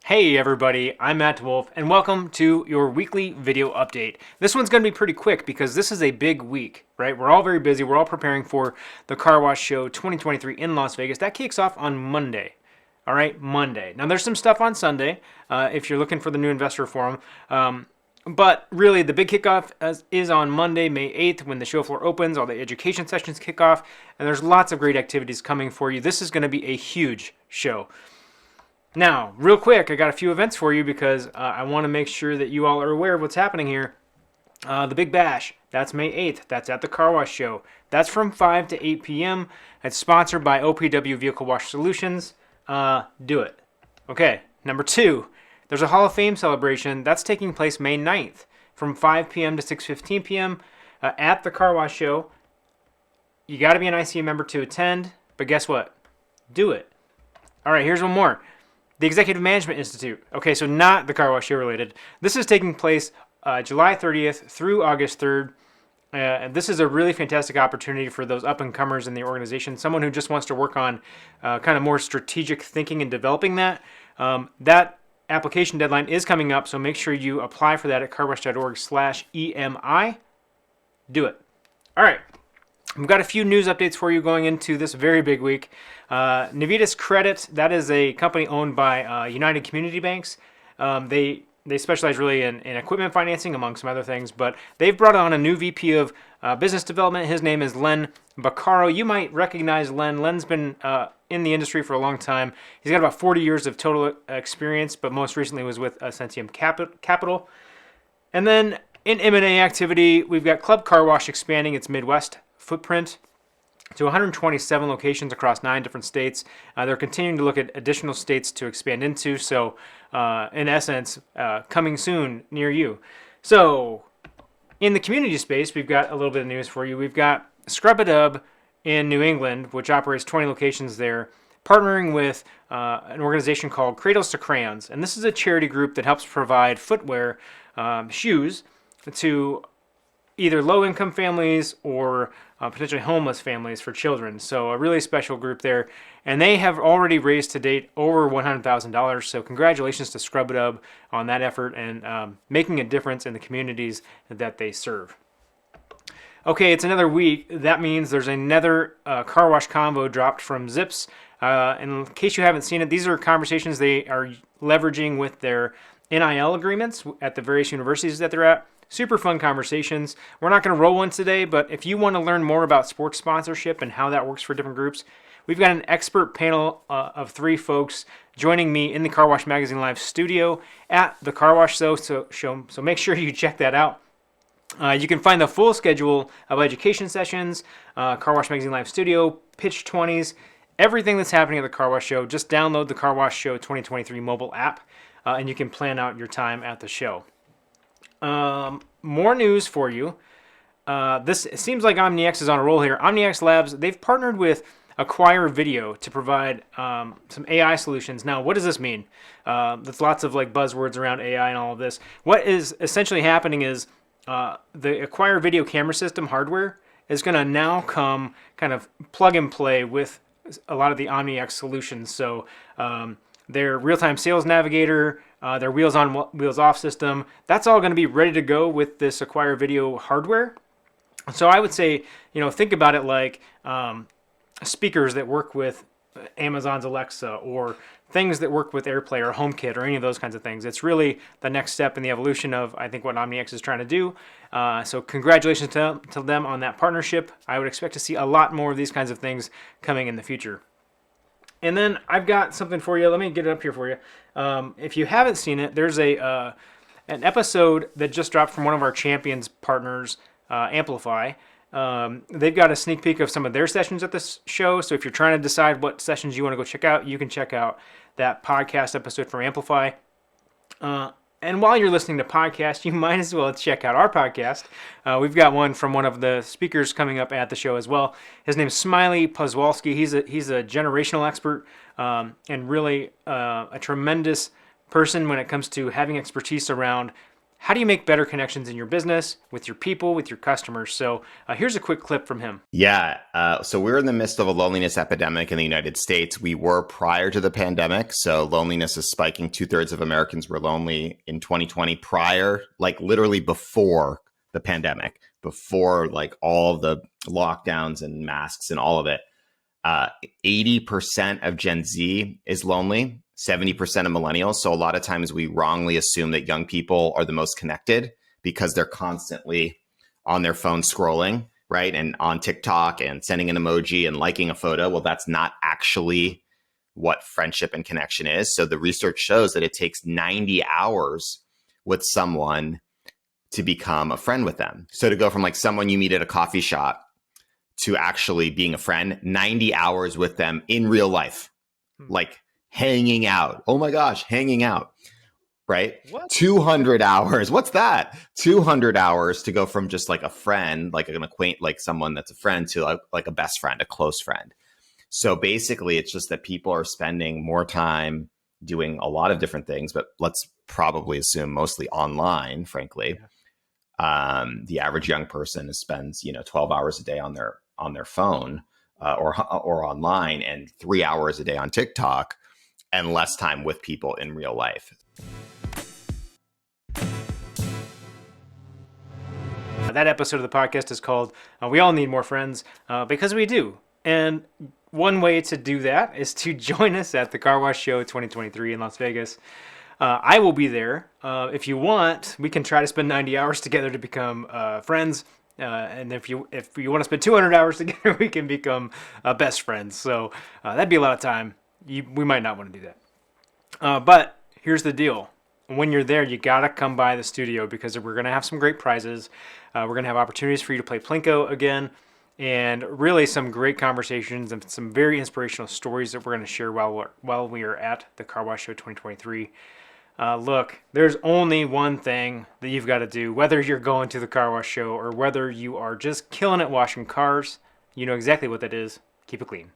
Hey everybody, I'm Matt Wolf, and welcome to your weekly video update. This one's going to be pretty quick because this is a big week, right? We're all very busy. We're all preparing for the Car Wash Show 2023 in Las Vegas. That kicks off on Monday. All right, Monday. Now there's some stuff on Sunday if you're looking for the new investor forum. But really, the big kickoff is on Monday, May 8th, when the show floor opens. All the education sessions kick off, and there's lots of great activities coming for you. This is going to be a huge show. Now, real quick, I got a few events for you because I want to make sure that you all are aware of what's happening here. The Big Bash, that's May 8th. That's at the Car Wash Show. That's from 5 to 8 p.m. It's sponsored by OPW Vehicle Wash Solutions. Do it. Okay, number 2, there's a Hall of Fame celebration. That's taking place May 9th from 5 p.m. to 6:15 p.m. At the Car Wash Show. You got to be an ICA member to attend, but guess what? Do it. All right, here's one more. The Executive Management Institute. Okay, so not the Car Wash Show related. This is taking place July 30th through August 3rd. And this is a really fantastic opportunity for those up-and-comers in the organization, someone who just wants to work on kind of more strategic thinking and developing that. That application deadline is coming up, so make sure you apply for that at carwash.org/EMI. Do it. All right. We've got a few news updates for you going into this very big week. Navitas Credit, that is a company owned by United Community Banks. They specialize really in equipment financing, among some other things, but they've brought on a new VP of business development. His name is Len Baccaro. You might recognize Len. Len's been in the industry for a long time. He's got about 40 years of total experience, but most recently was with Ascentium Capital. And then in M&A activity, we've got Club Car Wash expanding its Midwest footprint to 127 locations across 9 different states. They're continuing to look at additional states to expand into, so in essence, coming soon near you. So in the community space, we've got a little bit of news for you. We've got Scrub-A-Dub in New England, which operates 20 locations there, partnering with an organization called Cradles to Crayons. And this is a charity group that helps provide footwear, shoes, to either low-income families or potentially homeless families for children. So a really special group there. And they have already raised to date over $100,000. So congratulations to Scrub-A-Dub on that effort and making a difference in the communities that they serve. Okay, it's another week. That means there's another car wash convo dropped from Zips. In case you haven't seen it, these are conversations they are leveraging with their NIL agreements at the various universities that they're at. Super fun conversations. We're not going to roll one today, but if you want to learn more about sports sponsorship and how that works for different groups, we've got an expert panel of 3 folks joining me in the Car Wash Magazine Live studio at the Car Wash Show. So make sure you check that out. You can find the full schedule of education sessions, Car Wash Magazine Live studio, Pitch 20s, everything that's happening at the Car Wash Show. Just download the Car Wash Show 2023 mobile app, and you can plan out your time at the show. More news for you. This it seems like OmniX is on a roll here. OmniX Labs, they've partnered with Acquire Video to provide some AI solutions. Now, what does this mean? There's lots of like buzzwords around AI and all of this. What is essentially happening is the Acquire Video camera system hardware is going to now come kind of plug and play with a lot of the OmniX solutions. So their real-time sales navigator, their wheels on, wheels off system, that's all going to be ready to go with this Acquire Video hardware. So I would say, think about it like speakers that work with Amazon's Alexa or things that work with AirPlay or HomeKit or any of those kinds of things. It's really the next step in the evolution of, I think, what OmniX is trying to do. So congratulations to them on that partnership. I would expect to see a lot more of these kinds of things coming in the future. And then I've got something for you. Let me get it up here for you. If you haven't seen it, there's an episode that just dropped from one of our Champions partners, Amplify. They've got a sneak peek of some of their sessions at this show. So if you're trying to decide what sessions you want to go check out, you can check out that podcast episode from Amplify. And while you're listening to podcasts, you might as well check out our podcast. We've got one from one of the speakers coming up at the show as well. His name is Smiley Pozwalski. He's a generational expert and really a tremendous person when it comes to having expertise around how do you make better connections in your business, with your people, with your customers? So here's a quick clip from him. Yeah. So we're in the midst of a loneliness epidemic in the United States. We were prior to the pandemic. So loneliness is spiking. 2/3 of Americans were lonely in 2020 prior, like literally before the pandemic, before like all the lockdowns and masks and all of it. 80% of Gen Z is lonely, 70% of millennials. So a lot of times we wrongly assume that young people are the most connected because they're constantly on their phone scrolling, right? And on TikTok and sending an emoji and liking a photo. Well, that's not actually what friendship and connection is. So the research shows that it takes 90 hours with someone to become a friend with them. So to go from like someone you meet at a coffee shop to actually being a friend, 90 hours with them in real life, like hanging out. Oh my gosh, hanging out, right? What? 200 hours. What's that? 200 hours to go from just like a friend, like an like someone that's a friend to like a best friend, a close friend. So basically it's just that people are spending more time doing a lot of different things, but let's probably assume mostly online, frankly. Yeah. The average young person spends, 12 hours a day on their phone or online, and 3 hours a day on TikTok, and less time with people in real life. That episode of the podcast is called We All Need More Friends, because we do. And one way to do that is to join us at the Car Wash Show 2023 in Las Vegas. I will be there. If you want, we can try to spend 90 hours together to become friends. And if you want to spend 200 hours together, we can become best friends. So that'd be a lot of time. We might not want to do that. But here's the deal. When you're there, you got to come by the studio because we're going to have some great prizes. We're going to have opportunities for you to play Plinko again, and really some great conversations and some very inspirational stories that we're going to share while we are at the Car Wash Show 2023. Look, there's only one thing that you've got to do, whether you're going to the Car Wash Show or whether you are just killing it washing cars. You know exactly what that is. Keep it clean.